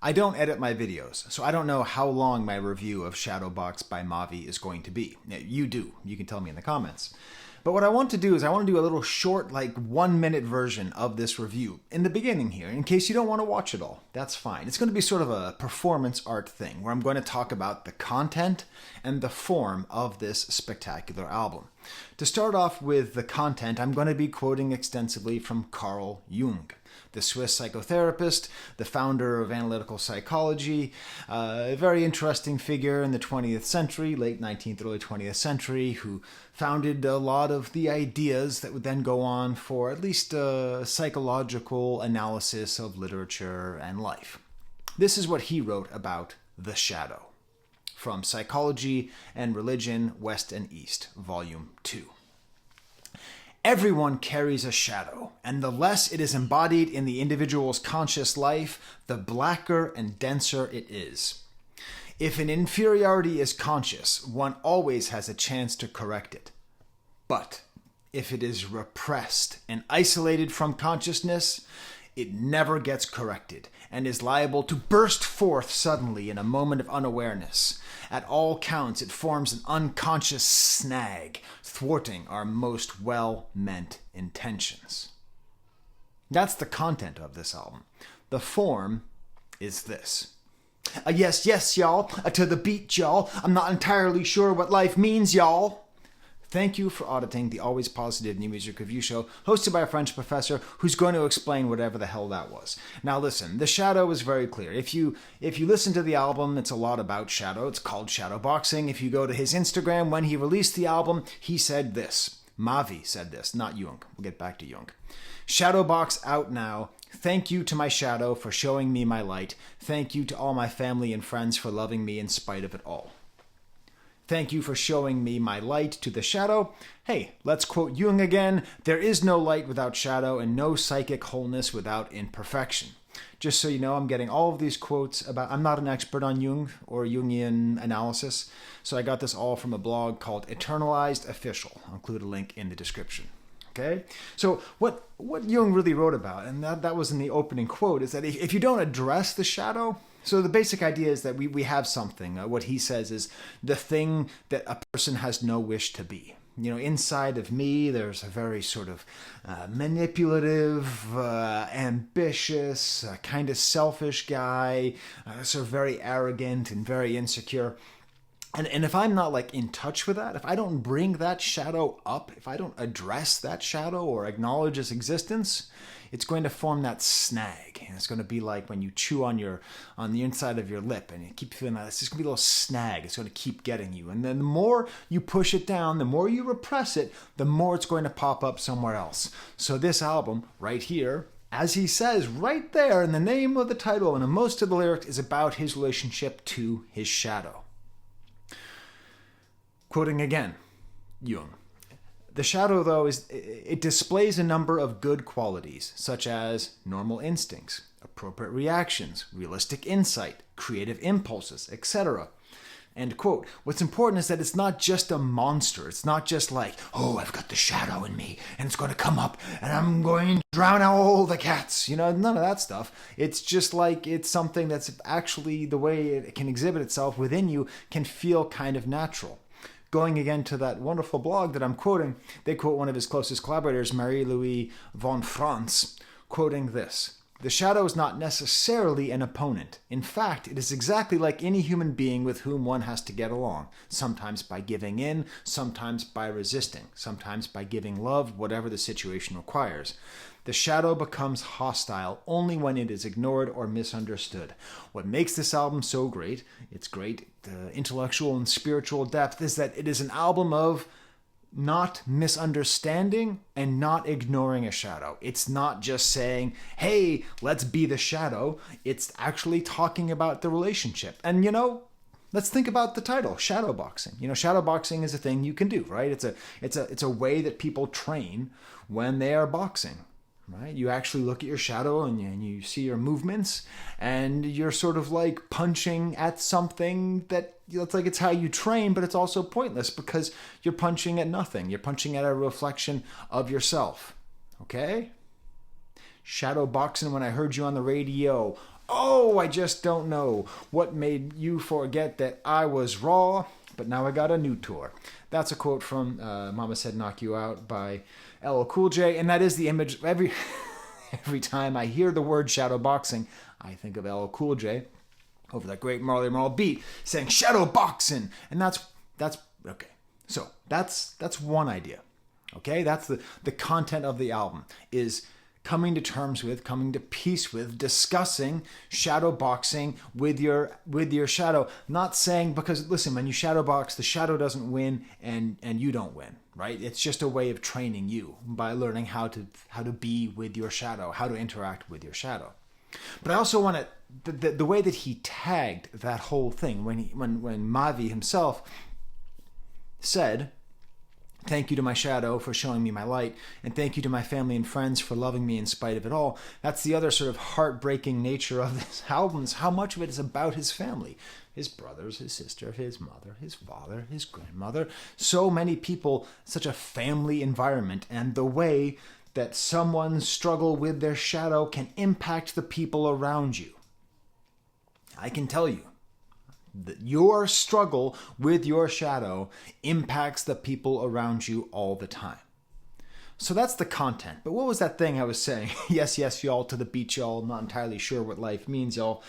I don't edit my videos, so I don't know how long my review of Shadowbox by Mavi is going to be. You do. You can tell me in the comments. But what I want to do is I want to do a little short, like 1-minute version of this review in the beginning here, in case you don't want to watch it all. That's fine. It's going to be sort of a performance art thing where I'm going to talk about the content and the form of this spectacular album. To start off with the content, I'm going to be quoting extensively from Carl Jung, the Swiss psychotherapist, the founder of analytical psychology, a very interesting figure in the 20th century, late 19th, early 20th century, who founded a lot of the ideas that would then go on for at least a psychological analysis of literature and life. This is what he wrote about the shadow, from Psychology and Religion, West and East, Volume 2. Everyone carries a shadow, and the less it is embodied in the individual's conscious life, the blacker and denser it is. If an inferiority is conscious, one always has a chance to correct it. But if it is repressed and isolated from consciousness, it never gets corrected and is liable to burst forth suddenly in a moment of unawareness. At all counts, it forms an unconscious snag, thwarting our most well-meant intentions. That's the content of this album. The form is this. Yes, yes, y'all. To the beat, y'all. I'm not entirely sure what life means, y'all. Thank you for auditing the Always Positive New Music Review Show, hosted by a French professor who's going to explain whatever the hell that was. Now listen, the shadow is very clear. If you listen to the album, it's a lot about shadow. It's called shadowboxing. If you go to his Instagram, when he released the album, he said this. Mavi said this, not Jung. We'll get back to Jung. Shadowbox out now. Thank you to my shadow for showing me my light. Thank you to all my family and friends for loving me in spite of it all. Thank you for showing me my light to the shadow. Hey, let's quote Jung again. There is no light without shadow and no psychic wholeness without imperfection. Just so you know, I'm getting all of these quotes about, I'm not an expert on Jung or Jungian analysis, so I got this all from a blog called Eternalized Official. I'll include a link in the description. Okay? So what Jung really wrote about, and that was in the opening quote, is that if you don't address the shadow, so the basic idea is that we have something. What he says is the thing that a person has no wish to be. You know, inside of me, there's a very sort of manipulative, ambitious, kind of selfish guy, sort of very arrogant and very insecure. And if I'm not like in touch with that, if I don't bring that shadow up, if I don't address that shadow or acknowledge its existence, it's going to form that snag. And it's going to be like when you chew on the inside of your lip and you keep feeling that, it's just going to be a little snag. It's going to keep getting you. And then the more you push it down, the more you repress it, the more it's going to pop up somewhere else. So this album right here, as he says right there in the name of the title and in most of the lyrics, is about his relationship to his shadow. Quoting again, Jung. The shadow, though, it displays a number of good qualities, such as normal instincts, appropriate reactions, realistic insight, creative impulses, etc. End quote. What's important is that it's not just a monster. It's not just like, oh, I've got the shadow in me, and it's going to come up, and I'm going to drown out all the cats. You know, none of that stuff. It's just like it's something that's actually the way it can exhibit itself within you can feel kind of natural. Going again to that wonderful blog that I'm quoting, they quote one of his closest collaborators, Marie-Louise von Franz, quoting this. The shadow is not necessarily an opponent. In fact, it is exactly like any human being with whom one has to get along, sometimes by giving in, sometimes by resisting, sometimes by giving love, whatever the situation requires. The shadow becomes hostile only when it is ignored or misunderstood. What makes this album so great, its great intellectual and spiritual depth, is that it is an album of not misunderstanding and not ignoring a shadow. It's not just saying, hey, let's be the shadow. It's actually talking about the relationship. And, you know, let's think about the title, shadowboxing. You know, shadowboxing is a thing you can do, right? It's a way that people train when they are boxing. Right? You actually look at your shadow and you see your movements and you're sort of like punching at something that it's like it's how you train, but it's also pointless because you're punching at nothing. You're punching at a reflection of yourself. Okay? Shadow boxing when I heard you on the radio. Oh, I just don't know what made you forget that I was raw, but now I got a new tour. That's a quote from Mama Said Knock You Out by LL Cool J, and that is the image every time I hear the word shadowboxing, I think of LL Cool J over that great Marley Marl beat saying shadowboxing, and that's okay. So that's one idea. Okay, that's the content of the album is coming to terms with, coming to peace with, discussing shadow boxing with your shadow. Not saying, because listen, when you shadow box, the shadow doesn't win and you don't win, right? It's just a way of training you by learning how to be with your shadow, how to interact with your shadow. But I also want to, the way that he tagged that whole thing when Mavi himself said, "Thank you to my shadow for showing me my light, and thank you to my family and friends for loving me in spite of it all." That's the other sort of heartbreaking nature of this album, is how much of it is about his family. His brothers, his sister, his mother, his father, his grandmother. So many people, such a family environment, and the way that someone's struggle with their shadow can impact the people around you. I can tell you that your struggle with your shadow impacts the people around you all the time. So that's the content. But what was that thing I was saying? Yes, yes, y'all, to the beach, y'all. I'm not entirely sure what life means, y'all.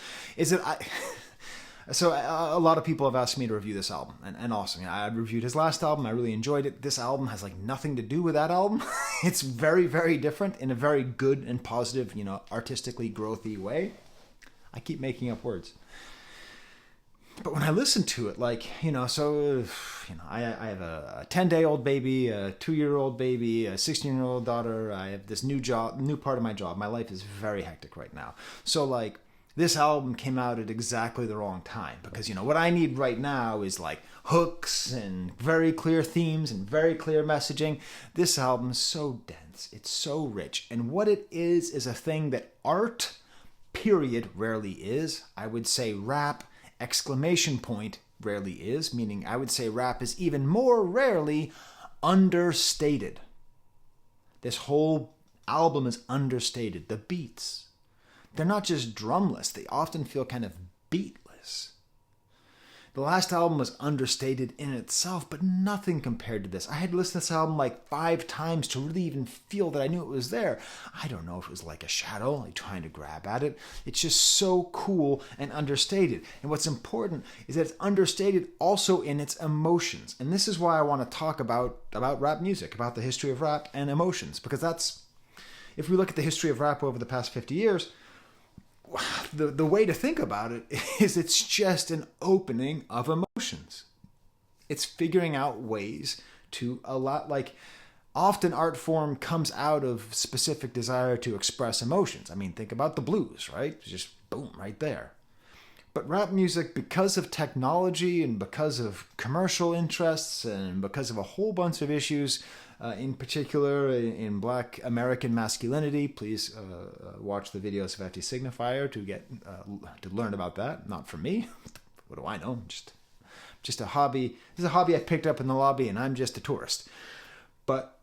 So a lot of people have asked me to review this album, and awesome. I reviewed his last album. I really enjoyed it. This album has like nothing to do with that album. It's very, very different in a very good and positive, artistically growthy way. I keep making up words. But when I listen to it, I have a 10-day-old baby, a 2-year-old baby, a 16-year-old daughter. I have this new part of my job. My life is very hectic right now. So this album came out at exactly the wrong time, because what I need right now is hooks and very clear themes and very clear messaging. This album is so dense. It's so rich. And what it is a thing that art, period, rarely is. I would say rap, ! Rarely is, meaning I would say rap is even more rarely understated. This whole album is understated. The beats, they're not just drumless, they often feel kind of beatless. The last album was understated in itself, but nothing compared to this. I had to listen to this album 5 times to really even feel that I knew it was there. I don't know if it was like a shadow, trying to grab at it. It's just so cool and understated. And what's important is that it's understated also in its emotions. And this is why I want to talk about rap music, about the history of rap and emotions. Because if we look at the history of rap over the past 50 years, the way to think about it is it's just an opening of emotions. It's figuring out ways to often art form comes out of specific desire to express emotions. Think about the blues, right? Just boom, right there. But rap music, because of technology and because of commercial interests and because of a whole bunch of issues, in particular in Black American masculinity, please watch the videos of FT Signifier to learn about that. Not from me. What do I know? Just a hobby. This is a hobby I picked up in the lobby, and I'm just a tourist. But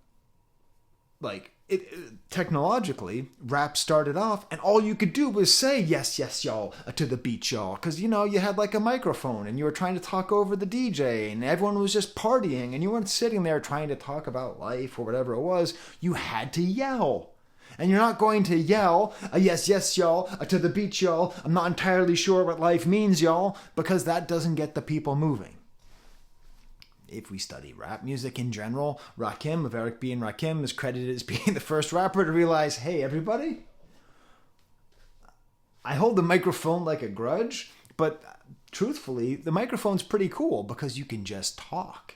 technologically, rap started off, and all you could do was say yes, yes, y'all, to the beat, y'all, because you had a microphone, and you were trying to talk over the DJ, and everyone was just partying, and you weren't sitting there trying to talk about life or whatever it was. You had to yell. And you're not going to yell, yes, yes, y'all, to the beat, y'all. I'm not entirely sure what life means, y'all, because that doesn't get the people moving. If we study rap music in general, Rakim, of Eric B. and Rakim, is credited as being the first rapper to realize, hey, everybody, I hold the microphone like a grudge, but truthfully, the microphone's pretty cool because you can just talk.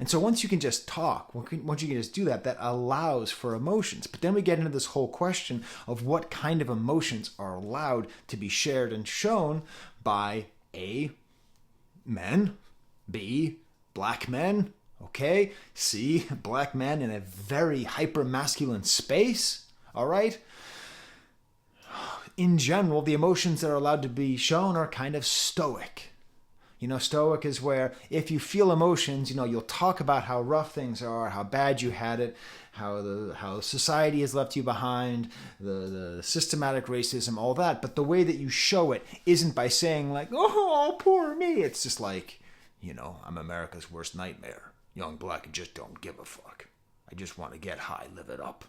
And so once you can just talk, once you can just do that, that allows for emotions. But then we get into this whole question of what kind of emotions are allowed to be shared and shown by A, men, B, Black men, okay? C, black men in a very hyper-masculine space, all right? In general, the emotions that are allowed to be shown are kind of stoic. Stoic is where if you feel emotions, you'll talk about how rough things are, how bad you had it, how society has left you behind, the systematic racism, all that. But the way that you show it isn't by saying like, oh, poor me. It's just like, I'm America's worst nightmare. Young black, I just don't give a fuck. I just want to get high, live it up.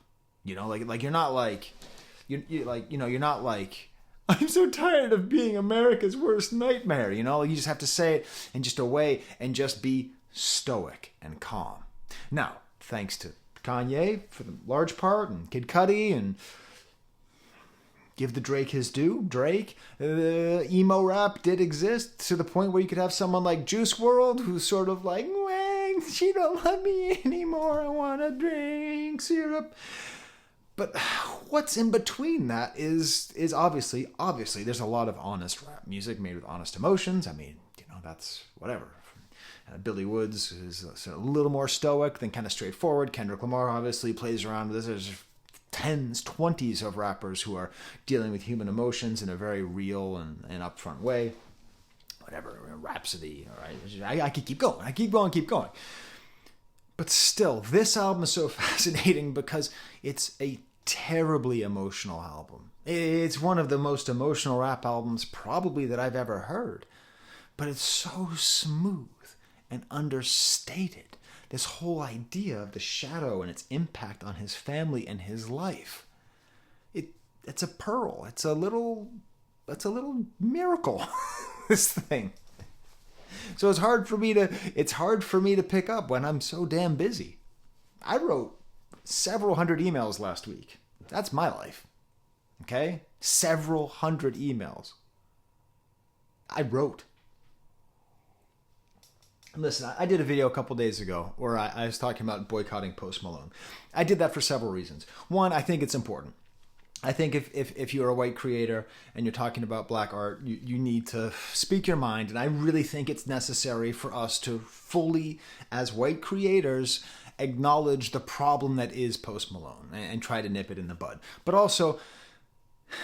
Like you're not like, you're not like, I'm so tired of being America's worst nightmare. You just have to say it in just a way and just be stoic and calm. Now, thanks to Kanye for the large part, and Kid Cudi, and give the Drake his due. Drake, emo rap did exist to the point where you could have someone like Juice WRLD who's sort of like, she don't love me anymore, I want to drink syrup. But what's in between that is obviously there's a lot of honest rap music made with honest emotions. I mean, that's whatever. Billy Woods is a little more stoic than kind of straightforward. Kendrick Lamar obviously plays around with this. There's 10s, 20s of rappers who are dealing with human emotions in a very real and upfront way. Whatever, Rhapsody, all right? I could keep going. But still, this album is so fascinating because it's a terribly emotional album. It's one of the most emotional rap albums probably that I've ever heard. But it's so smooth and understated. This whole idea of the shadow and its impact on his family and his life. It's a pearl. It's a little miracle, this thing. So it's hard for me to pick up when I'm so damn busy. I wrote several hundred emails last week. That's my life. Okay? Several hundred emails. I wrote. Listen, I did a video a couple days ago where I was talking about boycotting Post Malone. I did that for several reasons. One, I think it's important. I think if you're a white creator and you're talking about black art, you need to speak your mind. And I really think it's necessary for us to fully, as white creators, acknowledge the problem that is Post Malone and try to nip it in the bud. But also,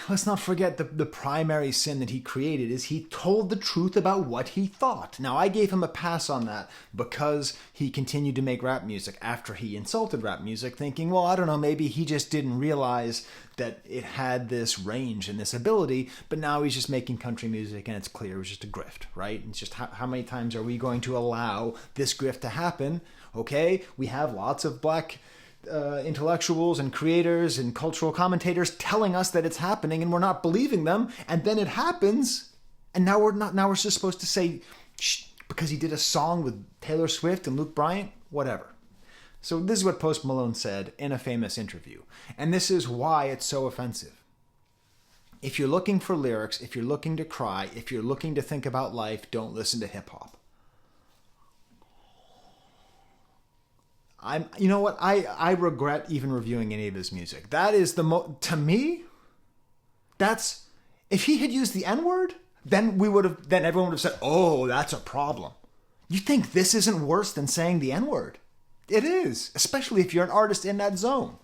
let's not forget the primary sin that he created is he told the truth about what he thought. Now, I gave him a pass on that because he continued to make rap music after he insulted rap music, thinking, well, I don't know, maybe he just didn't realize that it had this range and this ability, but now he's just making country music and it's clear it was just a grift, right? It's just how many times are we going to allow this grift to happen? Okay, we have lots of black intellectuals and creators and cultural commentators telling us that it's happening and we're not believing them, and then it happens and now we're just supposed to say shh, because he did a song with Taylor Swift and Luke Bryant, whatever. So this is what Post Malone said in a famous interview, and this is why it's so offensive. If you're looking for lyrics, if you're looking to cry, if you're looking to think about life, don't listen to hip hop. You know what? I regret even reviewing any of his music. That is to me, that's, if he had used the N-word, then everyone would have said, oh, that's a problem. You think this isn't worse than saying the N-word? It is, especially if you're an artist in that zone.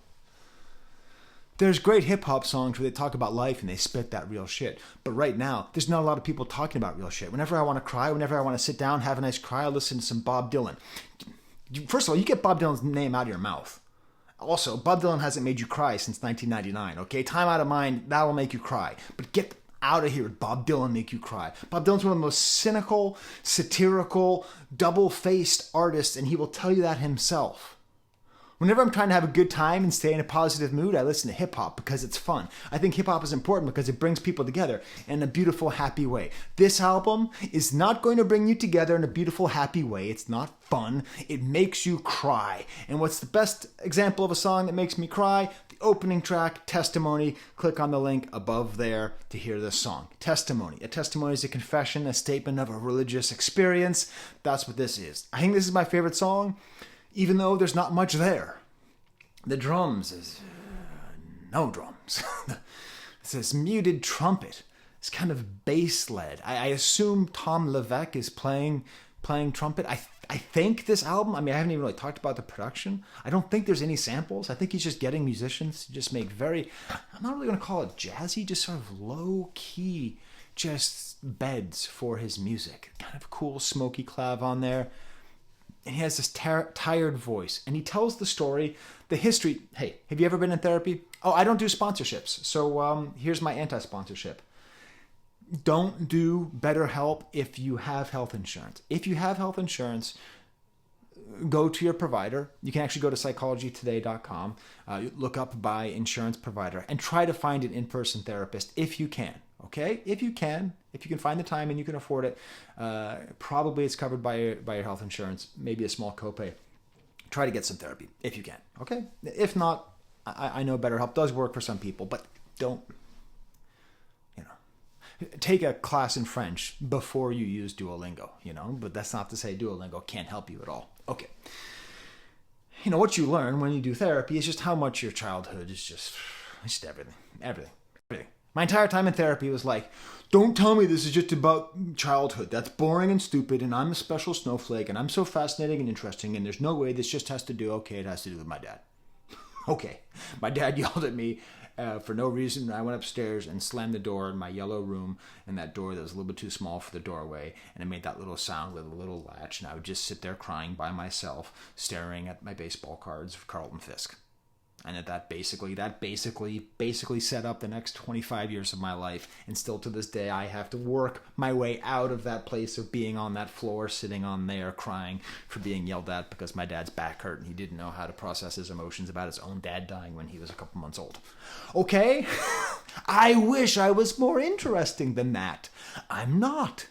There's great hip-hop songs where they talk about life and they spit that real shit. But right now, there's not a lot of people talking about real shit. Whenever I want to cry, whenever I want to sit down, have a nice cry, I listen to some Bob Dylan. First of all, you get Bob Dylan's name out of your mouth. Also, Bob Dylan hasn't made you cry since 1999, okay? Time Out of Mind, that will make you cry. But get out of here with Bob Dylan make you cry. Bob Dylan's one of the most cynical, satirical, double-faced artists, and he will tell you that himself. Whenever I'm trying to have a good time and stay in a positive mood, I listen to hip-hop because it's fun. I think hip-hop is important because it brings people together in a beautiful, happy way. This album is not going to bring you together in a beautiful, happy way. It's not fun. It makes you cry. And what's the best example of a song that makes me cry? The opening track, Testimony. Click on the link above there to hear this song. Testimony. A testimony is a confession, a statement of a religious experience. That's what this is. I think this is my favorite song, even though there's not much there. The drums is no drums. It's this muted trumpet. It's kind of bass-led. I assume Tom Levesque is playing trumpet. I think this album, I haven't even really talked about the production. I don't think there's any samples. I think he's just getting musicians to just make I'm not really going to call it jazzy, just sort of low-key, just beds for his music. Kind of cool smoky clav on there. And he has this tired voice. And he tells the story, the history. Hey, have you ever been in therapy? Oh, I don't do sponsorships. So here's my anti-sponsorship. Don't do BetterHelp if you have health insurance. If you have health insurance, go to your provider. You can actually go to psychologytoday.com, look up by insurance provider, and try to find an in-person therapist if you can. Okay? If you can find the time and you can afford it, probably it's covered by your health insurance, maybe a small copay. Try to get some therapy if you can. Okay? If not, I know BetterHelp does work for some people, but don't, take a class in French before you use Duolingo, but that's not to say Duolingo can't help you at all. Okay. What you learn when you do therapy is just how much your childhood is just everything. My entire time in therapy was like, don't tell me this is just about childhood. That's boring and stupid, and I'm a special snowflake, and I'm so fascinating and interesting, and there's no way this just has to do, it has to do with my dad. Okay. My dad yelled at me for no reason. I went upstairs and slammed the door in my yellow room, and that door that was a little bit too small for the doorway, and it made that little sound with a little latch, and I would just sit there crying by myself, staring at my baseball cards of Carlton Fisk. And that basically set up the next 25 years of my life. And still to this day, I have to work my way out of that place of being on that floor, sitting on there, crying for being yelled at because my dad's back hurt and he didn't know how to process his emotions about his own dad dying when he was a couple months old. Okay? I wish I was more interesting than that. I'm not.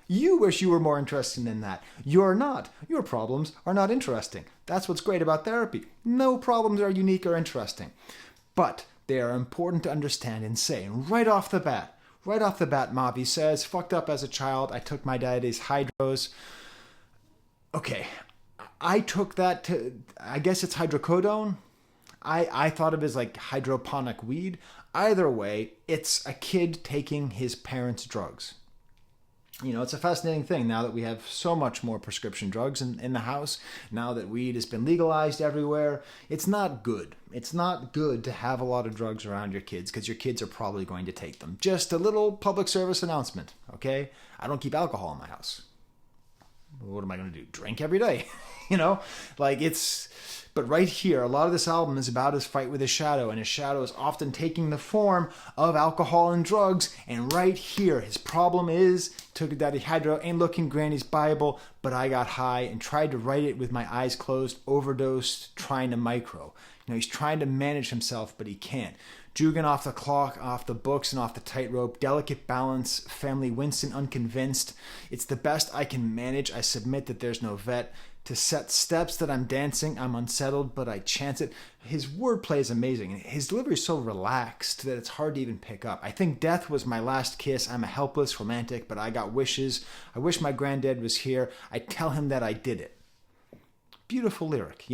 You wish you were more interesting than that. You're not. Your problems are not interesting. That's what's great about therapy. No problems are unique or interesting. But they are important to understand and say. And right off the bat, Mavi says, fucked up as a child. I took my daddy's hydros. Okay, I took that to, I guess it's hydrocodone. I thought of it as like hydroponic weed. Either way, it's a kid taking his parents' drugs. It's a fascinating thing now that we have so much more prescription drugs in the house, now that weed has been legalized everywhere. It's not good. It's not good to have a lot of drugs around your kids because your kids are probably going to take them. Just a little public service announcement, okay? I don't keep alcohol in my house. What am I going to do? Drink every day? But right here, a lot of this album is about his fight with his shadow, and his shadow is often taking the form of alcohol and drugs. And right here, his problem is, took a daddy hydro, ain't looking Granny's Bible, but I got high and tried to write it with my eyes closed, overdosed, trying to micro. He's trying to manage himself, but he can't. Jugging off the clock, off the books, and off the tightrope. Delicate balance, family Winston unconvinced. It's the best I can manage. I submit that there's no vet. To set steps that I'm dancing, I'm unsettled, but I chance it. His wordplay is amazing. His delivery is so relaxed that it's hard to even pick up. I think death was my last kiss. I'm a helpless romantic, but I got wishes. I wish my granddad was here. I tell him that I did it. Beautiful lyric,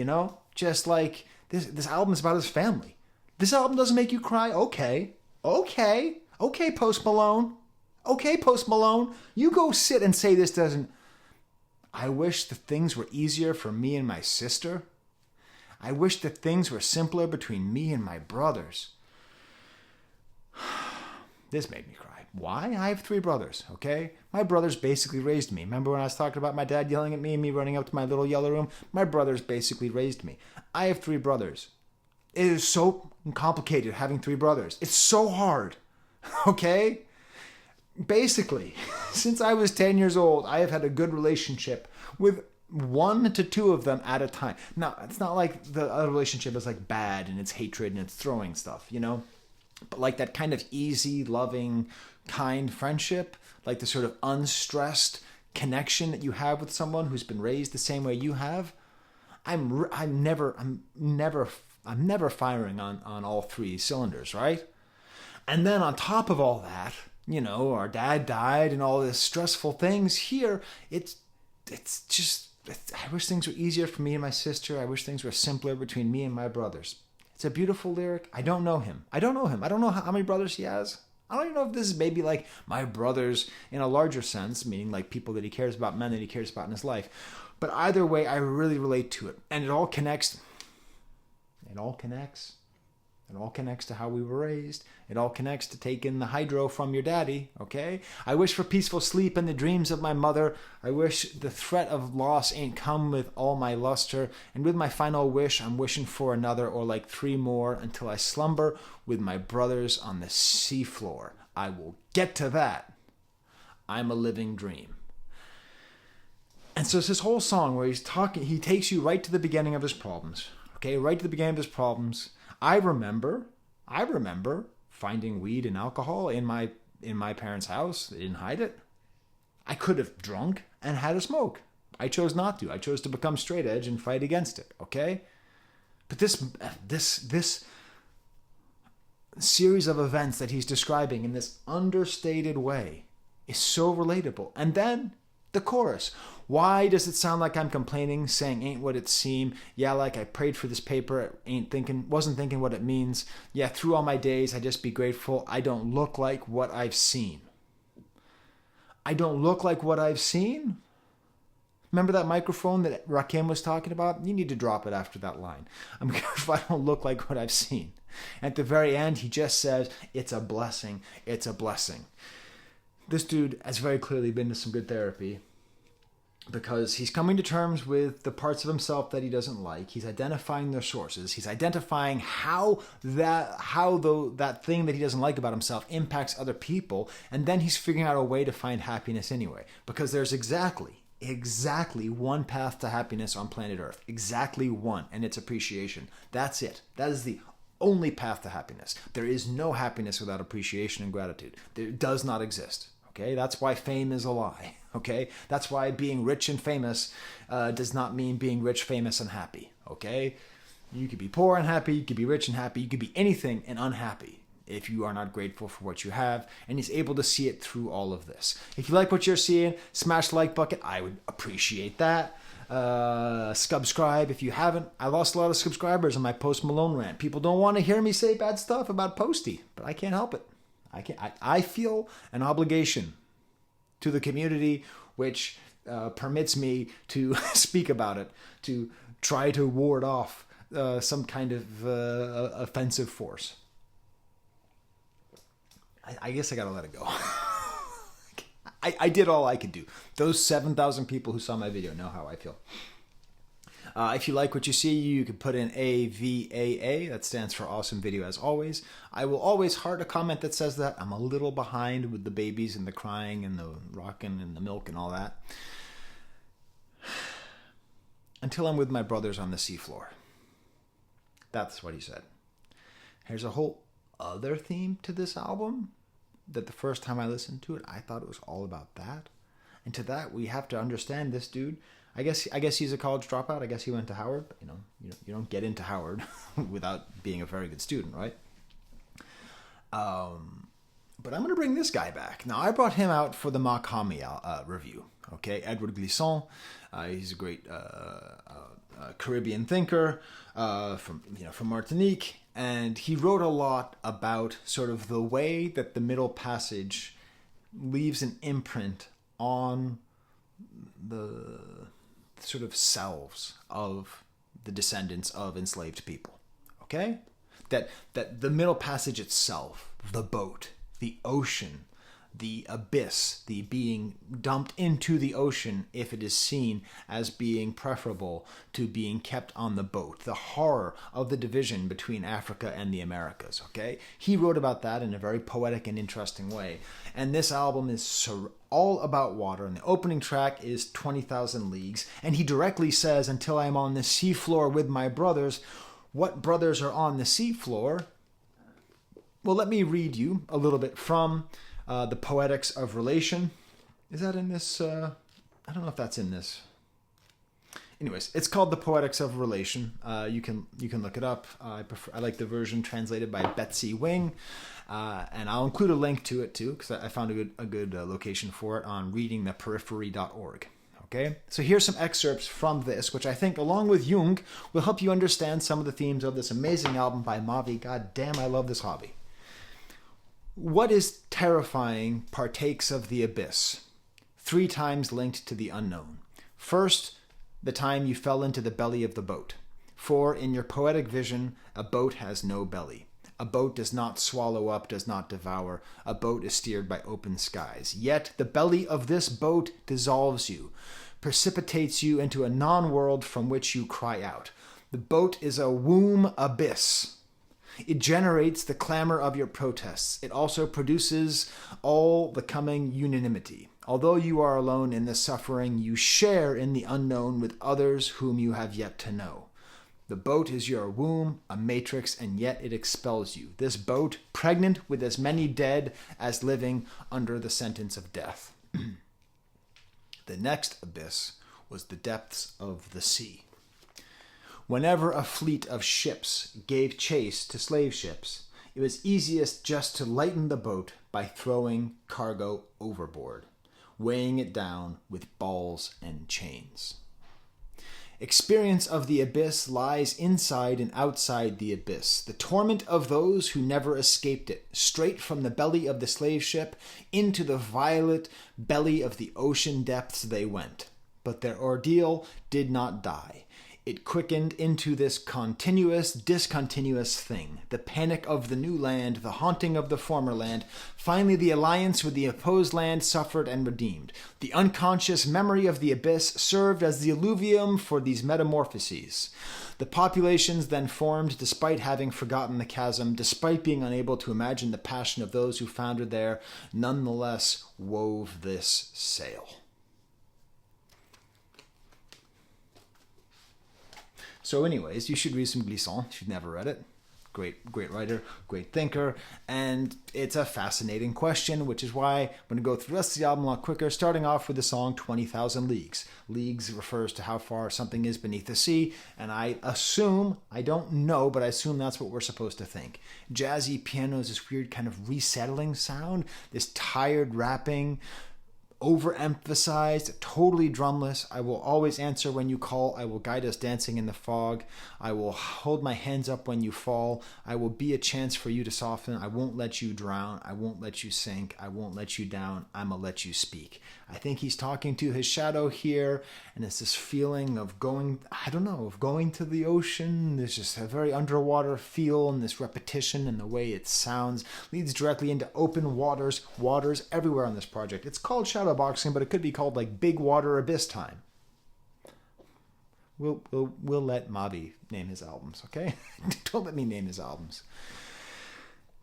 Just like this album is about his family. This album doesn't make you cry? Okay, Post Malone. Okay, Post Malone. You go sit and say this doesn't... I wish the things were easier for me and my sister. I wish that things were simpler between me and my brothers. This made me cry. Why? I have 3 brothers, okay? My brothers basically raised me. Remember when I was talking about my dad yelling at me and me running up to my little yellow room? My brothers basically raised me. I have 3 brothers. It is so complicated having 3 brothers. It's so hard, okay? Basically, since I was 10 years old, I have had a good relationship with 1 to 2 of them at a time. Now, it's not like the other relationship is like bad and it's hatred and it's throwing stuff, But like that kind of easy, loving, kind friendship, like the sort of unstressed connection that you have with someone who's been raised the same way you have. I'm never firing on all 3 cylinders, right? And then on top of all that, our dad died and all this stressful things here. It's just, I wish things were easier for me and my sister. I wish things were simpler between me and my brothers. It's a beautiful lyric. I don't know him. I don't know how many brothers he has. I don't even know if this is maybe like my brothers in a larger sense, meaning like people that he cares about, men that he cares about in his life. But either way, I really relate to it. And it all connects. It all connects to how we were raised. It all connects to taking the hydro from your daddy, okay? I wish for peaceful sleep in the dreams of my mother. I wish the threat of loss ain't come with all my luster. And with my final wish, I'm wishing for another or like 3 more until I slumber with my brothers on the seafloor. I will get to that. I'm a living dream. And so it's this whole song where he's talking, he takes you right to the beginning of his problems, okay? Right to the beginning of his problems. I remember finding weed and alcohol in my parents' house. They didn't hide it. I could have drunk and had a smoke. I chose not to. I chose to become straight edge and fight against it, okay? But this series of events that he's describing in this understated way is so relatable. And then the chorus. Why does it sound like I'm complaining, saying ain't what it seem? Yeah, like I prayed for this paper, wasn't thinking what it means. Yeah, through all my days, I just be grateful I don't look like what I've seen. I don't look like what I've seen? Remember that microphone that Rakim was talking about? You need to drop it after that line. I'm grateful I don't look like what I've seen. At the very end, he just says, it's a blessing. It's a blessing. This dude has very clearly been to some good therapy, because he's coming to terms with the parts of himself that he doesn't like. He's identifying their sources. He's identifying how that thing that he doesn't like about himself impacts other people. And then he's figuring out a way to find happiness anyway. Because there's exactly one path to happiness on planet Earth. Exactly one. And it's appreciation. That's it. That is the only path to happiness. There is no happiness without appreciation and gratitude. It does not exist. Okay? That's why fame is a lie. Okay? That's why being rich and famous does not mean being rich, famous, and happy. Okay? You could be poor and happy. You could be rich and happy. You could be anything and unhappy if you are not grateful for what you have. And he's able to see it through all of this. If you like what you're seeing, smash the like button. I would appreciate that. Subscribe if you haven't. I lost a lot of subscribers on my Post Malone rant. People don't want to hear me say bad stuff about Posty, but I can't help it. I feel an obligation to the community, which permits me to speak about it, to try to ward off some kind of offensive force. I guess I gotta let it go. I did all I could do. Those 7,000 people who saw my video know how I feel. If you like what you see, you can put in AVAA. That stands for awesome video as always. I will always heart a comment that says that. I'm a little behind with the babies and the crying and the rocking and the milk and all that. Until I'm with my brothers on the seafloor. That's what he said. Here's a whole other theme to this album that the first time I listened to it, I thought it was all about that. And to that, we have to understand this dude. I guess he's a college dropout. I guess he went to Howard. But, you don't get into Howard without being a very good student, right? But I'm going to bring this guy back. Now, I brought him out for the Mavi review. Okay, Edward Glissant. He's a great Caribbean thinker from Martinique, and he wrote a lot about sort of the way that the Middle Passage leaves an imprint on the sort of selves of the descendants of enslaved people. Okay? That the Middle Passage itself, the boat, the ocean, the abyss, the being dumped into the ocean if it is seen as being preferable to being kept on the boat. The horror of the division between Africa and the Americas, okay? He wrote about that in a very poetic and interesting way. And this album is all about water, and the opening track is 20,000 Leagues. And he directly says, until I'm on the seafloor with my brothers. What brothers are on the seafloor? Well, let me read you a little bit from the Poetics of Relation. Is that in this? I don't know if that's in this. Anyways, it's called the Poetics of Relation. You can look it up. I like the version translated by Betsy Wing, and I'll include a link to it too because I found a good location for it on readingtheperiphery.org. Okay, so here's some excerpts from this, which I think, along with Jung, will help you understand some of the themes of this amazing album by Mavi. God damn, I love this hobby. What is terrifying partakes of the abyss, 3 times linked to the unknown. First, the time you fell into the belly of the boat. For in your poetic vision, a boat has no belly. A boat does not swallow up, does not devour. A boat is steered by open skies. Yet the belly of this boat dissolves you, precipitates you into a non-world from which you cry out. The boat is a womb abyss. It generates the clamor of your protests. It also produces all the coming unanimity. Although you are alone in the suffering, you share in the unknown with others whom you have yet to know. The boat is your womb, a matrix, and yet it expels you. This boat, pregnant with as many dead as living under the sentence of death. The next abyss was the depths of the sea. Whenever a fleet of ships gave chase to slave ships, it was easiest just to lighten the boat by throwing cargo overboard, weighing it down with balls and chains. Experience of the abyss lies inside and outside the abyss, the torment of those who never escaped it, straight from the belly of the slave ship into the violet belly of the ocean depths they went. But their ordeal did not die. It quickened into this continuous, discontinuous thing. The panic of the new land, the haunting of the former land. Finally, the alliance with the opposed land suffered and redeemed. The unconscious memory of the abyss served as the alluvium for these metamorphoses. The populations then formed despite having forgotten the chasm, despite being unable to imagine the passion of those who foundered there, nonetheless wove this sail. So anyways, you should read some Glissant if you've never read it. Great writer, great thinker, and it's a fascinating question, which is why I'm going to go through the rest of the album a lot quicker, starting off with the song 20,000 Leagues. Leagues refers to how far something is beneath the sea, and I assume, I don't know, but I assume that's what we're supposed to think. Jazzy pianos, this weird kind of resettling sound, this tired rapping, overemphasized, totally drumless. I will always answer when you call. I will guide us dancing in the fog. I will hold my hands up when you fall. I will be a chance for you to soften. I won't let you drown. I won't let you sink. I won't let you down. I'ma let you speak. I think he's talking to his shadow here, and it's this feeling of going, of going to the ocean. There's just a very underwater feel, and this repetition and the way it sounds leads directly into open waters everywhere on this project. It's called shadowboxing, but it could be called like Big Water Abyss Time. We'll let Mavi name his albums, okay? Don't let me name his albums.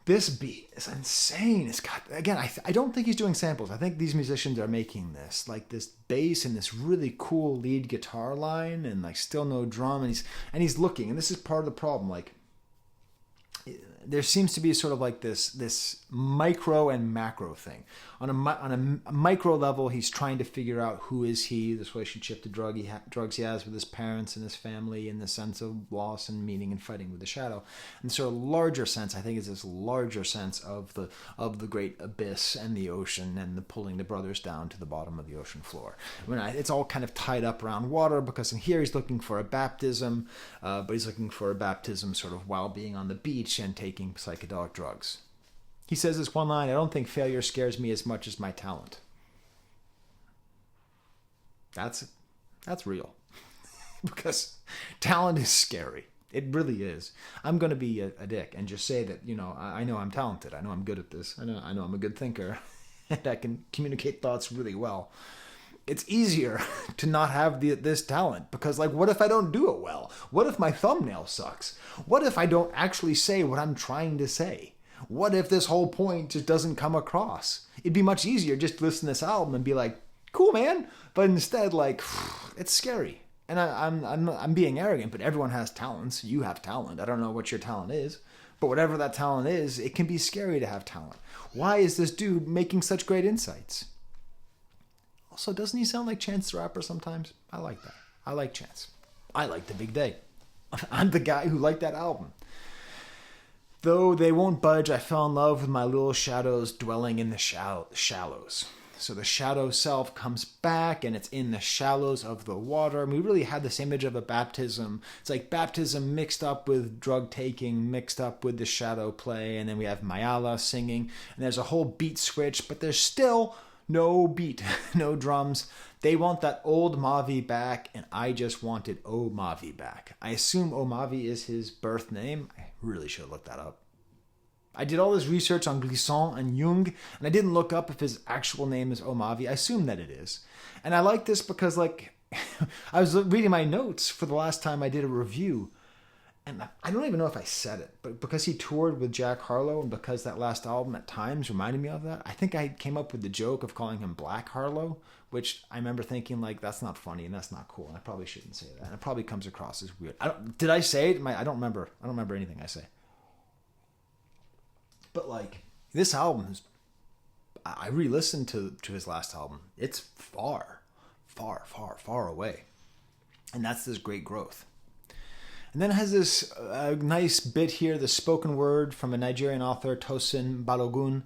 This beat is insane. It's got, again, I don't think he's doing samples. I think these musicians are making this, like this bass and this really cool lead guitar line and like still no drum, and he's looking, and this is part of the problem, like there seems to be sort of like this micro and macro thing. On a micro level, he's trying to figure out who is he, this relationship to drugs he has with his parents and his family, and the sense of loss and meaning and fighting with the shadow. And sort of larger sense, I think, is this larger sense of the great abyss and the ocean and the pulling the brothers down to the bottom of the ocean floor. It's all kind of tied up around water, because in here he's looking for a baptism, but he's looking for a baptism sort of while being on the beach and taking psychedelic drugs. He says this one line, "I don't think failure scares me as much as my talent." That's real. Because talent is scary. It really is. I'm going to be a dick and just say that, I know I'm talented. I know I'm good at this. I know I'm a good thinker. And I can communicate thoughts really well. It's easier to not have this talent, because what if I don't do it well? What if my thumbnail sucks? What if I don't actually say what I'm trying to say? What if this whole point just doesn't come across? It'd be much easier just to listen to this album and be like, cool, man. But instead, it's scary. And I'm being arrogant, but everyone has talents. You have talent. I don't know what your talent is, but whatever that talent is, it can be scary to have talent. Why is this dude making such great insights? Also, doesn't he sound like Chance the Rapper sometimes? I like that. I like Chance. I like The Big Day. I'm the guy who liked that album. Though they won't budge, I fell in love with my little shadows dwelling in the shallows. So the shadow self comes back, and it's in the shallows of the water. And we really had this image of a baptism. It's like baptism mixed up with drug taking, mixed up with the shadow play. And then we have Mayala singing. And there's a whole beat switch, but there's still no beat, no drums. They want that old Mavi back, and I just wanted O Mavi back. I assume O Mavi is his birth name. I really should have looked that up. I did all this research on Glissant and Jung, and I didn't look up if his actual name is Mavi. I assume that it is. And I like this because, like, I was reading my notes for the last time I did a review, and I don't even know if I said it, but because he toured with Jack Harlow and because that last album at times reminded me of that, I think I came up with the joke of calling him Black Harlow, which I remember thinking, like, that's not funny and that's not cool, and I probably shouldn't say that. And it probably comes across as weird. Did I say it? I don't remember. I don't remember anything I say. But, like, this album is... I re-listened to his last album. It's far away. And that's this great growth. And then it has this nice bit here, the spoken word from a Nigerian author, Tosin Balogun.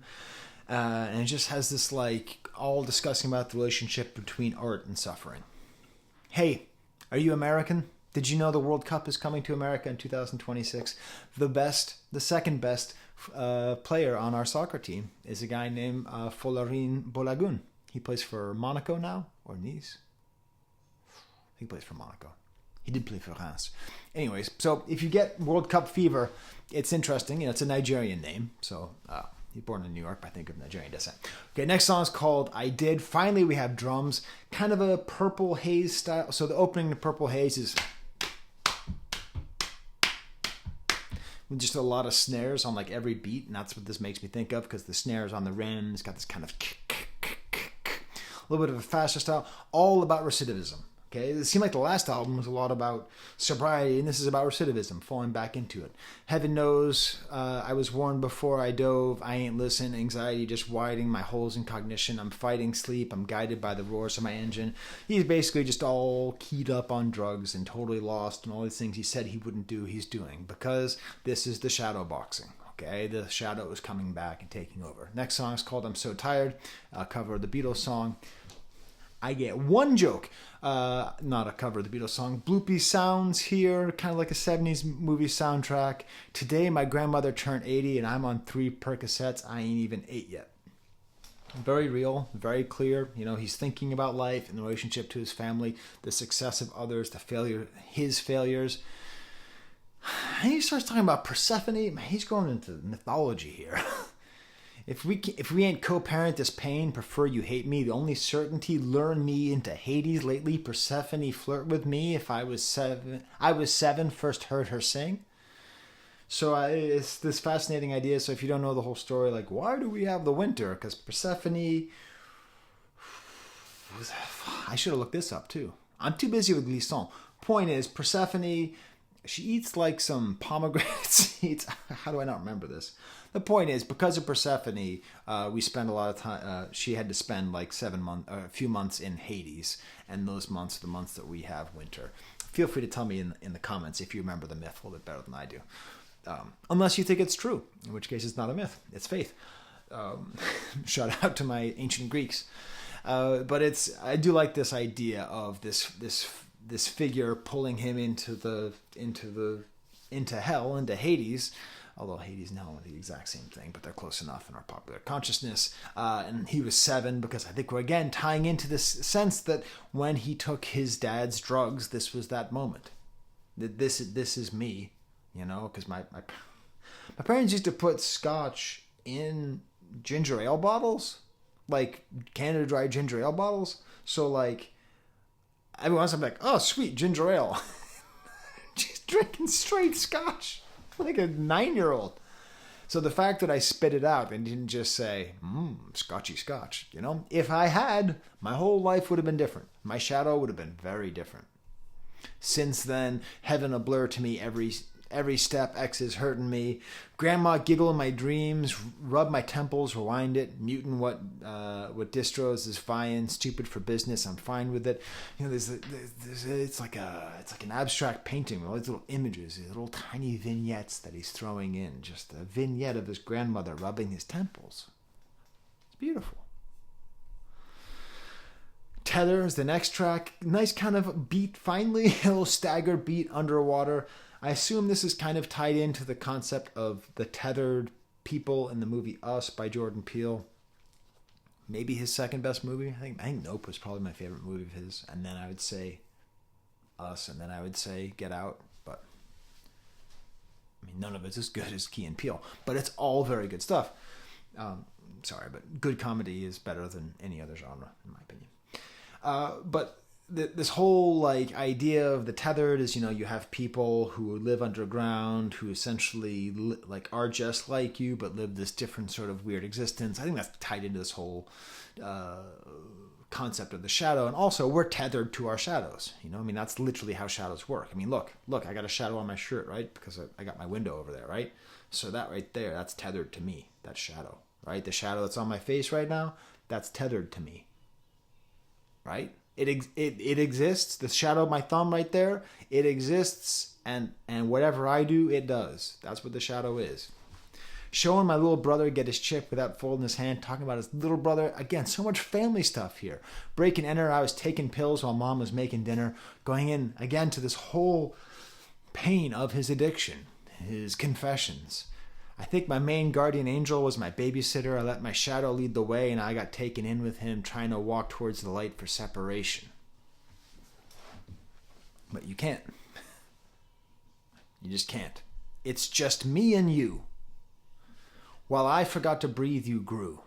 And it just has this, like, all discussing about the relationship between art and suffering. Hey, are you American? Did you know the World Cup is coming to America in 2026? The second best player on our soccer team is a guy named Folarin Bolagun. He plays for Monaco now, or Nice. He plays for Monaco. He did play for Reims. Anyways, so if you get World Cup fever, it's interesting. You know, it's a Nigerian name. So he's born in New York, but I think of Nigerian descent. Okay, next song is called I Did. Finally, we have drums. Kind of a Purple Haze style. So the opening to Purple Haze is with just a lot of snares on like every beat. And that's what this makes me think of, because the snares on the rim, it's got this kind of a little bit of a faster style. All about recidivism. Okay, it seemed like the last album was a lot about sobriety, and this is about recidivism, falling back into it. Heaven knows, I was warned before I dove, I ain't listen, anxiety just widening my holes in cognition, I'm fighting sleep, I'm guided by the roars of my engine. He's basically just all keyed up on drugs and totally lost, and all these things he said he wouldn't do, he's doing, because this is the shadowboxing. Okay, the shadow is coming back and taking over. Next song is called I'm So Tired, a cover of the Beatles song. I get one joke, not a cover of the Beatles song. Bloopy sounds here, kind of like a 70s movie soundtrack. Today my grandmother turned 80 and I'm on 3 Percocets. I ain't even 8 yet. Very real, very clear. You know, he's thinking about life in relationship to his family, the success of others, his failures. And he starts talking about Persephone. Man, he's going into mythology here. If we ain't co-parent this pain, prefer you hate me. The only certainty luring me into Hades lately. Persephone flirt with me. If I was 7, first heard her sing. So it's this fascinating idea. So if you don't know the whole story, like, why do we have the winter? Because Persephone... I should have looked this up too. I'm too busy with Glissant. Point is, Persephone... She eats like some pomegranate seeds. How do I not remember this? The point is, because of Persephone, we spend a lot of time. She had to spend like a few months in Hades, and those months are the months that we have winter. Feel free to tell me in the comments if you remember the myth a little bit better than I do. Unless you think it's true, in which case it's not a myth; it's faith. Shout out to my ancient Greeks. But I do like this idea of this figure pulling him into hell, into Hades, although Hades and hell are the exact same thing, but they're close enough in our popular consciousness. And he was 7 because I think we're again tying into this sense that when he took his dad's drugs, this was that moment. This is me, you know, because my parents used to put scotch in ginger ale bottles, like Canada Dry ginger ale bottles. So like, every once I'm like, oh, sweet, ginger ale. Just drinking straight scotch like a 9-year-old. So the fact that I spit it out and didn't just say, scotchy scotch, you know, if I had, my whole life would have been different. My shadow would have been very different. Since then, heaven a blur to me every step, X is hurting me. Grandma giggle in my dreams, rub my temples, rewind it, mutin' what distros is fine, stupid for business, I'm fine with it. You know, it's like an abstract painting with all these little images, these little tiny vignettes that he's throwing in. Just a vignette of his grandmother rubbing his temples. It's beautiful. Tether is the next track. Nice kind of beat, finally, a little staggered beat underwater. I assume this is kind of tied into the concept of the tethered people in the movie Us by Jordan Peele. Maybe his second best movie. I think Nope was probably my favorite movie of his. And then I would say Us, and then I would say Get Out. But mean, none of it's as good as Key and Peele, but it's all very good stuff. Sorry, but good comedy is better than any other genre, in my opinion. But this whole like idea of the tethered is, you have people who live underground who essentially like are just like you, but live this different sort of weird existence. I think that's tied into this whole concept of the shadow. And also we're tethered to our shadows. That's literally how shadows work. Look, I got a shadow on my shirt, right? Because I got my window over there, right? So that right there, that's tethered to me, that shadow, right? The shadow that's on my face right now, that's tethered to me, right? It exists. The shadow of my thumb right there, it exists, and whatever I do, it does. That's what the shadow is. Showing my little brother get his chip without folding his hand, talking about his little brother. Again, so much family stuff here. Break and enter, I was taking pills while mom was making dinner. Going in, again, to this whole pain of his addiction, his confessions. I think my main guardian angel was my babysitter. I let my shadow lead the way, and I got taken in with him, trying to walk towards the light for separation. But you can't. You just can't. It's just me and you. While I forgot to breathe, you grew.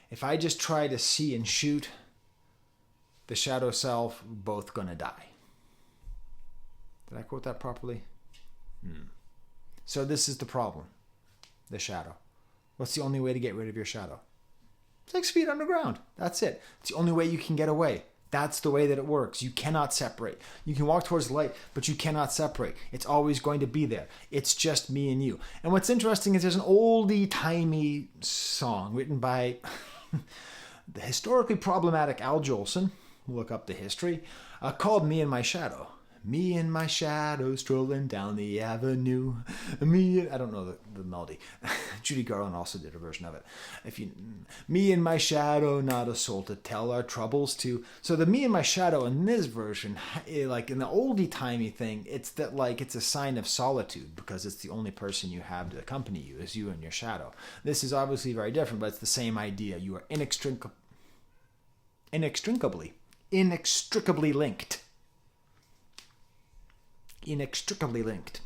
If I just try to see and shoot, the shadow self, both gonna die. Did I quote that properly? So this is the problem. The shadow. What's the only way to get rid of your shadow? 6 feet underground. That's it. It's the only way you can get away. That's the way that it works. You cannot separate. You can walk towards the light, but you cannot separate. It's always going to be there. It's just me and you. And what's interesting is there's an oldie-timey song written by the historically problematic Al Jolson. Look up the history. Called Me and My Shadow. Me and my shadow strolling down the avenue. I don't know the melody. Judy Garland also did a version of it. Me and my shadow, not a soul to tell our troubles to. So the me and my shadow in this version, like in the oldie-timey thing, it's that like it's a sign of solitude because it's the only person you have to accompany you is you and your shadow. This is obviously very different, but it's the same idea. You are inextricably linked. Inextricably linked.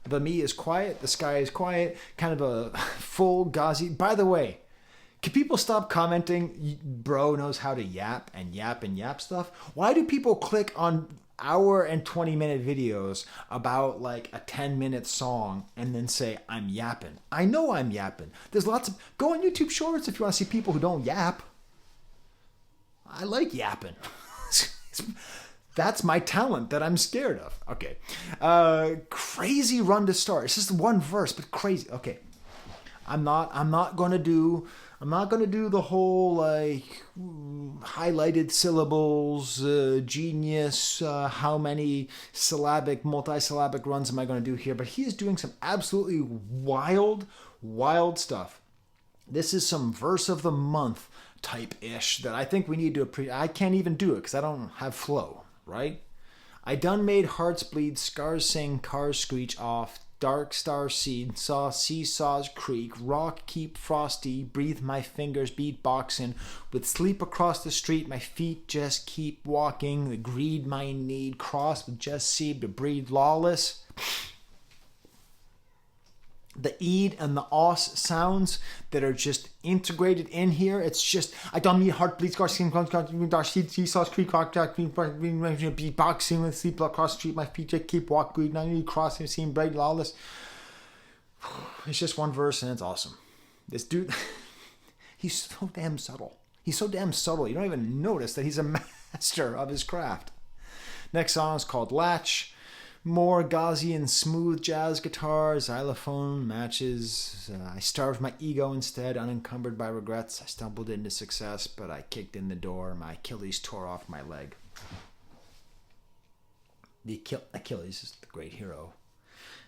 The me is quiet, the sky is quiet, kind of a full gauzy. By the way, can people stop commenting, bro knows how to yap and yap stuff? Why do people click on hour and 20-minute videos about like a 10-minute song and then say, I'm yapping? I know I'm yapping. There's lots of... Go on YouTube Shorts if you want to see people who don't yap. I like yapping. That's my talent that I'm scared of. Okay. Crazy run to start. It's just one verse, but crazy. Okay. I'm not gonna do the whole like highlighted syllables, genius, how many multisyllabic runs am I gonna do here? But he is doing some absolutely wild stuff. This is some verse of the month type-ish that I think we need to I can't even do it because I don't have flow. Right? I done made hearts bleed, scars sing, cars screech off, dark star seed, saw seesaws creak, rock keep frosty, breathe my fingers beatboxing, with sleep across the street, my feet just keep walking, the greed my need, cross but just seem to breed lawless. The eed and the os sounds that are just integrated in here. It's just I don't need heart bleeds, scars, seesaws, creek, beatboxing with sleep across the street. My feet just keep walking. I need crossing, seem bright, lawless. It's just one verse and it's awesome. This dude, he's so damn subtle. He's so damn subtle. You don't even notice that he's a master of his craft. Next song is called Latch. More Gaussian smooth jazz guitar, xylophone matches. I starved my ego instead, unencumbered by regrets. I stumbled into success, but I kicked in the door. My Achilles tore off my leg. The Achilles is the great hero.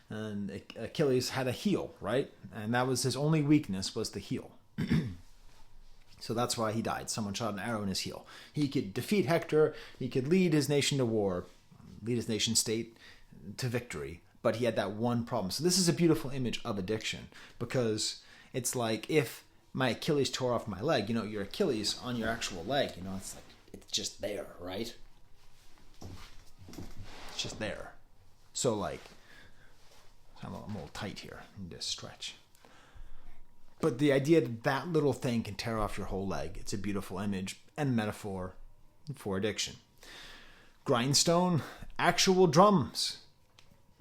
And Achilles had a heel, right? And that was his only weakness, was the heel. So that's why he died. Someone shot an arrow in his heel. He could defeat Hector. He could lead his nation to war, lead his nation state to victory, but he had that one problem. So this is a beautiful image of addiction because it's like if my Achilles tore off my leg, your Achilles on your actual leg, it's like it's just there, right? It's just there. So like I'm a little tight here. I need to stretch. But the idea that that little thing can tear off your whole leg, it's a beautiful image and metaphor for addiction. Grindstone, actual drums,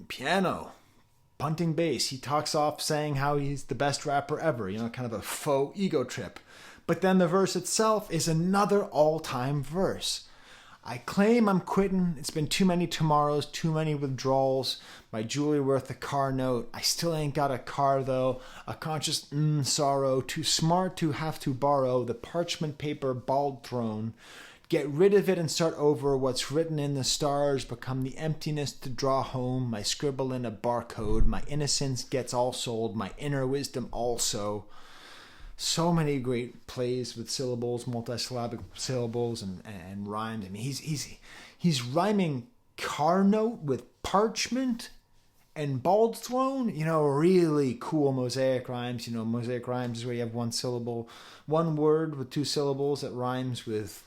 piano, punting bass. He talks off saying how he's the best rapper ever, kind of a faux ego trip. But then the verse itself is another all-time verse. I claim I'm quitting. It's been too many tomorrows, too many withdrawals. My jewelry worth a car note. I still ain't got a car though. A conscious sorrow. Too smart to have to borrow the parchment paper bald throne. Get rid of it and start over. What's written in the stars become the emptiness to draw home. My scribble in a barcode. My innocence gets all sold. My inner wisdom also. So many great plays with syllables, multisyllabic syllables, and rhymes. I mean, he's rhyming car note with parchment and bald throne. Really cool mosaic rhymes. Mosaic rhymes is where you have one word with two syllables that rhymes with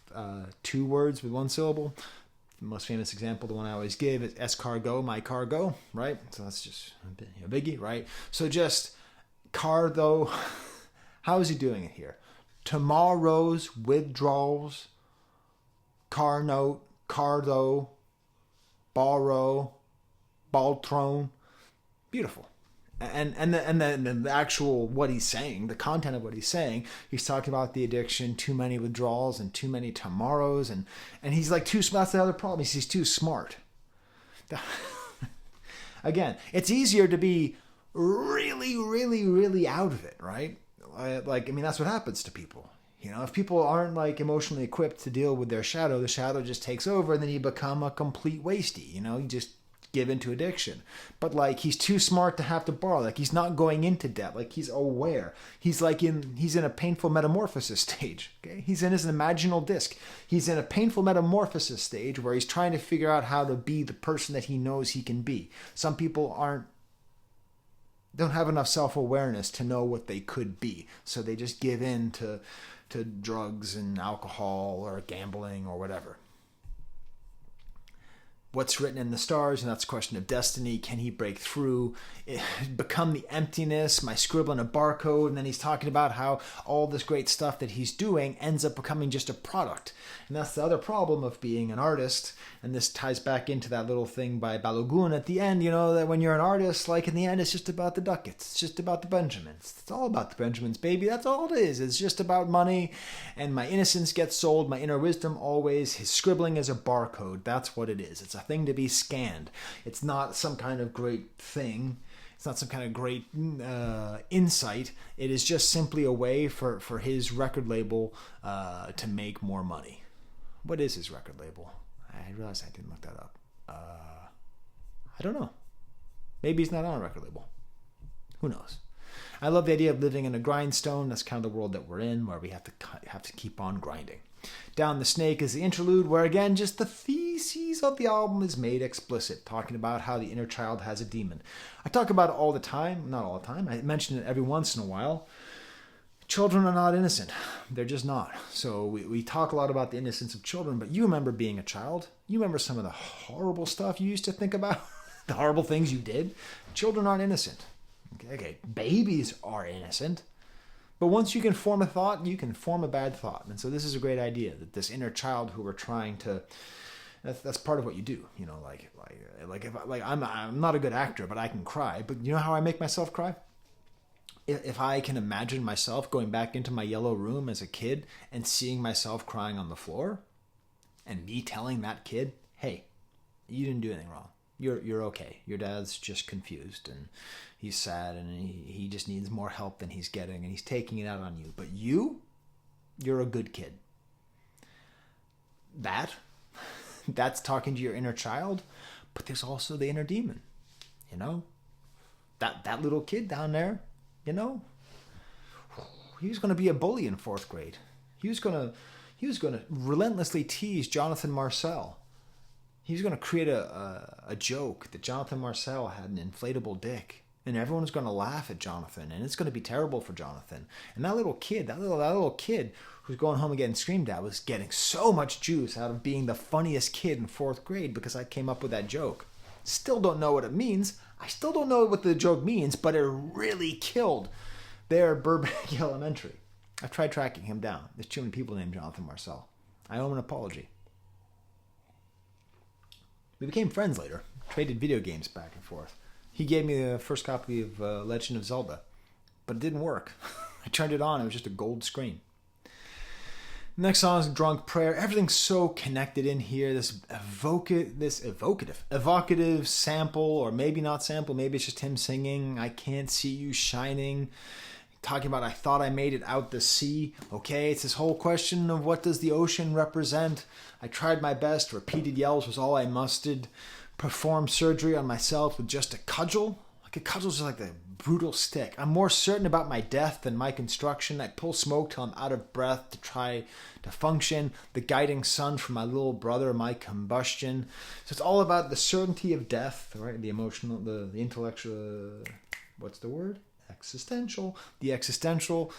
two words with one syllable. The most famous example, the one I always give, is escargot, my cargo, right? So that's just a biggie, right? So just car though. How is he doing it here? Tomorrow's withdrawals, car note, cardo, borrow, bald throne. Beautiful. And the actual what he's saying, the content of what he's saying, he's talking about the addiction, too many withdrawals and too many tomorrows, and he's like too smart. That's the other problem. He's too smart. Again, it's easier to be really, really, really out of it, right? That's what happens to people. If people aren't emotionally equipped to deal with their shadow, the shadow just takes over, and then you become a complete wastie. You just give into addiction. But he's too smart to have to borrow. He's not going into debt. He's aware. He's in a painful metamorphosis stage. Okay, he's in his imaginal disc. He's in a painful metamorphosis stage where he's trying to figure out how to be the person that he knows he can be. Some people don't have enough self-awareness to know what they could be. So they just give in to drugs and alcohol or gambling or whatever. What's written in the stars, and that's a question of destiny. Can he break through, become the emptiness, my scribble in a barcode? And then he's talking about how all this great stuff that he's doing ends up becoming just a product. And that's the other problem of being an artist. And this ties back into that little thing by Balogun at the end, that when you're an artist, in the end, it's just about the ducats. It's just about the Benjamins. It's all about the Benjamins, baby. That's all it is. It's just about money. And my innocence gets sold. My inner wisdom always. His scribbling is a barcode. That's what it is. It's a thing to be scanned. It's not some kind of great thing. It's not some kind of great insight. It is just simply a way for his record label to make more money. What is his record label? I realized I didn't look that up. I don't know. Maybe he's not on a record label. Who knows? I love the idea of living in a grindstone. That's kind of the world that we're in, where we have to keep on grinding. Down the Snake is the interlude, where again just the thesis of the album is made explicit, talking about how the inner child has a demon. I talk about it all the time. Not all the time. I mention it every once in a while. Children are not innocent. They're just not. So we talk a lot about the innocence of children, but you remember being a child. You remember some of the horrible stuff you used to think about, the horrible things you did. Children aren't innocent. Okay, babies are innocent. But once you can form a thought, you can form a bad thought. And so this is a great idea, that this inner child who we're trying to, that's part of what you do. I'm not a good actor, but I can cry. But you know how I make myself cry? If I can imagine myself going back into my yellow room as a kid and seeing myself crying on the floor, and me telling that kid, hey, you didn't do anything wrong. You're okay. Your dad's just confused and he's sad and he just needs more help than he's getting and he's taking it out on you. But you're a good kid. That's talking to your inner child, but there's also the inner demon. That little kid down there, he was going to be a bully in 4th grade. He was going to relentlessly tease Jonathan Marcel. He was going to create a joke that Jonathan Marcel had an inflatable dick, and everyone was going to laugh at Jonathan, and it's going to be terrible for Jonathan. And that little kid who's going home and getting screamed at was getting so much juice out of being the funniest kid in 4th grade because I came up with that joke. Still don't know what it means. I still don't know what the joke means, but it really killed their Burbank Elementary. I've tried tracking him down. There's too many people named Jonathan Marcel. I owe him an apology. We became friends later. Traded video games back and forth. He gave me the first copy of Legend of Zelda, but it didn't work. I turned it on. It was just a gold screen. Next song is Drunk Prayer. Everything's so connected in here. This evocative sample, or maybe not sample. Maybe it's just him singing, I can't see you shining. Talking about, I thought I made it out the sea. Okay, it's this whole question of what does the ocean represent? I tried my best. Repeated yells was all I mustered. Performed surgery on myself with just a cudgel. Like a cudgel's just like a brutal stick. I'm more certain about my death than my construction. I pull smoke till I'm out of breath to try to function. The guiding sun for my little brother, my combustion. So it's all about the certainty of death, right? The emotional, the intellectual, what's the word? Existential. The existential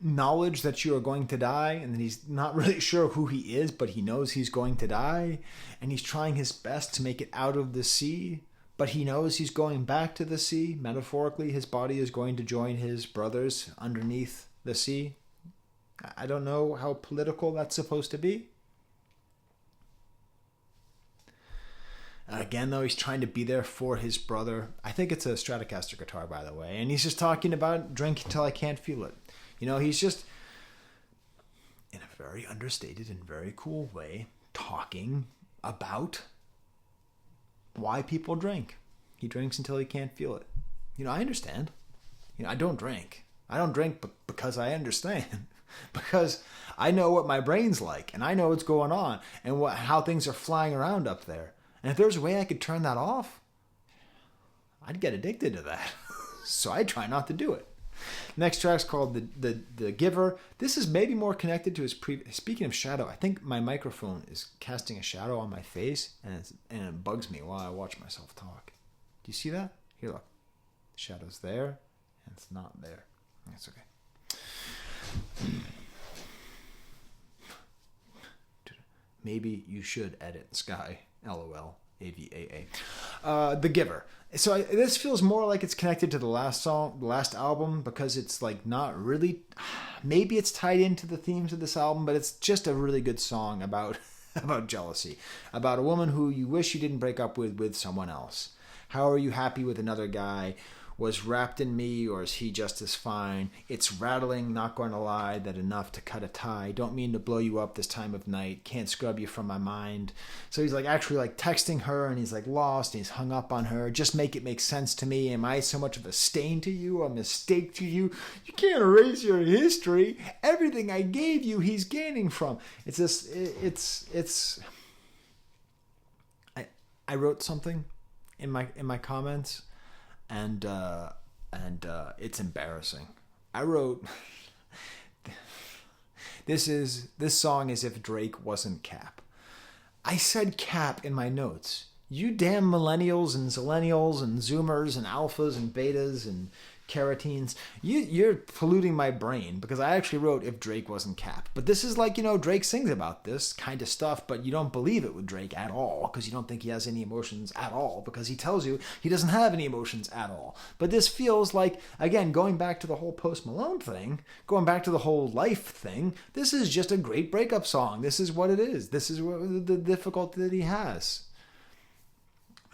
knowledge that you are going to die, and that he's not really sure who he is, but he knows he's going to die, and he's trying his best to make it out of the sea, but he knows he's going back to the sea. Metaphorically, his body is going to join his brothers underneath the sea. I don't know how political that's supposed to be. Again, though, he's trying to be there for his brother. I think it's a Stratocaster guitar, by the way. And he's just talking about drink until I can't feel it. You know, he's just, in a very understated and very cool way, talking about why people drink. He drinks until he can't feel it. You know, I understand. You know, I don't drink. I don't drink because I understand. Because I know what my brain's like. And I know what's going on. And how things are flying around up there. And if there's a way I could turn that off, I'd get addicted to that. So I try not to do it. Next track's called the Giver. This is maybe more connected to his Speaking of shadow, I think my microphone is casting a shadow on my face, and it bugs me while I watch myself talk. Do you see that? Here, look. The shadow's there, and it's not there. That's okay. Maybe you should edit Sky. LOL. AVAA. The Giver. So this feels more like it's connected to the last song, the last album, because it's like not really. Maybe it's tied into the themes of this album, but it's just a really good song about jealousy, about a woman who you wish you didn't break up with someone else. How are you happy with another guy? Was wrapped in me, or is he just as fine? It's rattling, not going to lie, that enough to cut a tie. Don't mean to blow you up this time of night. Can't scrub you from my mind. So he's like actually like texting her, and he's like lost, and he's hung up on her. Just make it make sense to me. Am I so much of a stain to you, a mistake to you? You can't erase your history. Everything I gave you, he's gaining from. It's this. It's. I wrote something in my comments. And it's embarrassing. I wrote, this song is if Drake wasn't Cap. I said Cap in my notes. You damn millennials and zillennials and zoomers and alphas and betas and carotenes, you're polluting my brain, because I actually wrote if Drake wasn't Cap. But this is like, you know, Drake sings about this kind of stuff, but you don't believe it with Drake at all, because you don't think he has any emotions at all, because he tells you he doesn't have any emotions at all. But this feels like, again, going back to the whole Post Malone thing, going back to the whole life thing, this is just a great breakup song. This is what it is. This is what the difficulty that he has.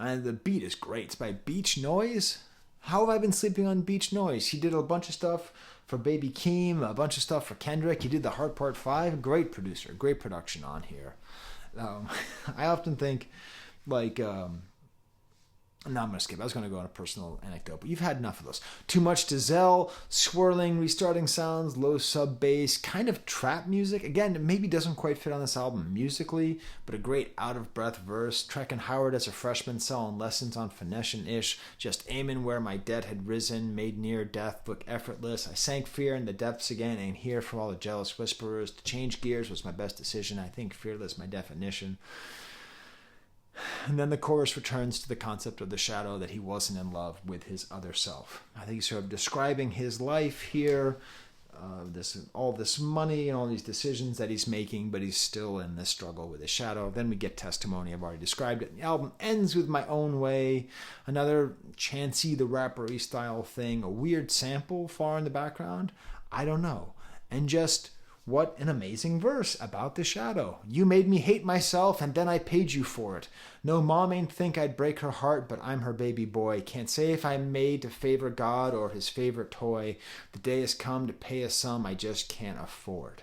And the beat is great. It's by Beach Noise. How have I been sleeping on Beach Noise? He did a bunch of stuff for Baby Keem, a bunch of stuff for Kendrick. He did the Heart Part 5. Great producer, great production on here. I often think, like, no, I'm going to skip. I was going to go on a personal anecdote, but you've had enough of those. Too much to Zell, swirling, restarting sounds, low sub bass, kind of trap music. Again, it maybe doesn't quite fit on this album musically, but a great out-of-breath verse. Trek and Howard as a freshman selling lessons on Phoenician-ish, just aiming where my debt had risen, made near death look effortless. I sank fear in the depths again, ain't here for all the jealous whisperers. To change gears was my best decision. I think fearless my definition. And then the chorus returns to the concept of the shadow, that he wasn't in love with his other self. I think he's sort of describing his life here, all this money and all these decisions that he's making, but he's still in this struggle with his shadow. Then we get Testimony. I've already described it. The album ends with My Own Way, another Chancey the Rapper-y style thing, a weird sample far in the background. I don't know. And just what an amazing verse about the shadow. You made me hate myself, and then I paid you for it. No mom ain't think I'd break her heart, but I'm her baby boy. Can't say if I'm made to favor God or his favorite toy. The day has come to pay a sum I just can't afford.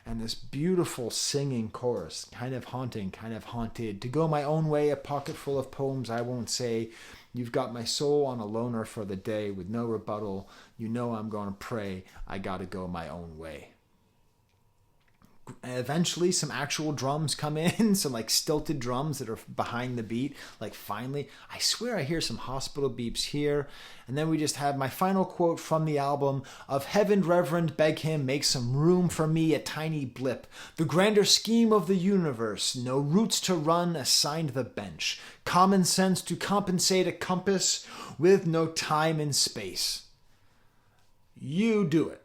And this beautiful singing chorus, kind of haunting, kind of haunted. To go my own way, a pocket full of poems I won't say. You've got my soul on a loner for the day with no rebuttal. You know I'm gonna pray. I gotta go my own way. Eventually some actual drums come in, some like stilted drums that are behind the beat. Like finally, I swear I hear some hospital beeps here. And then we just have my final quote from the album: of heaven reverend beg him, make some room for me, a tiny blip. The grander scheme of the universe, no routes to run, assigned the bench. Common sense to compensate a compass with no time and space. You do it.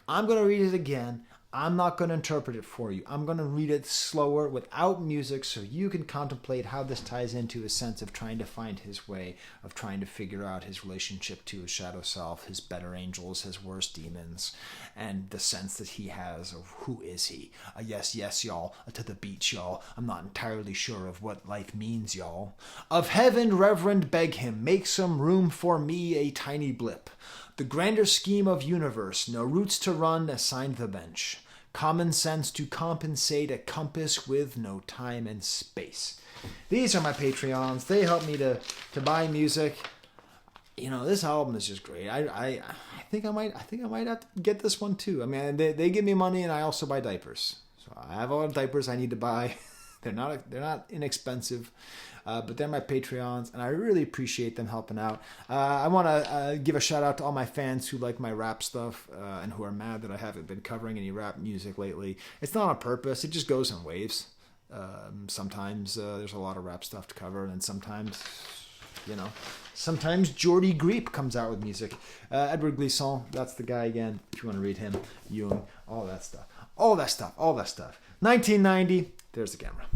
I'm going to read it again. I'm not going to interpret it for you. I'm going to read it slower without music so you can contemplate how this ties into his sense of trying to find his way, of trying to figure out his relationship to his shadow self, his better angels, his worst demons, and the sense that he has of who is he. Yes, yes, y'all, to the beach, y'all. I'm not entirely sure of what life means, y'all. Of heaven, reverend, beg him, make some room for me, a tiny blip. The grander scheme of universe, no routes to run, assigned the bench. Common sense to compensate a compass with no time and space. These are my Patreons. They help me to buy music. You know, this album is just great. I think I might have to get this one too. I mean, they give me money and I also buy diapers. So I have a lot of diapers I need to buy. They're not inexpensive. But they're my Patreons, and I really appreciate them helping out. I want to give a shout out to all my fans who like my rap stuff and who are mad that I haven't been covering any rap music lately. It's not on purpose. It just goes in waves. Sometimes there's a lot of rap stuff to cover, and sometimes, sometimes Jordy Griep comes out with music. Edward Glissant, that's the guy again, if you want to read him. Jung, all that stuff. 1990, there's the camera.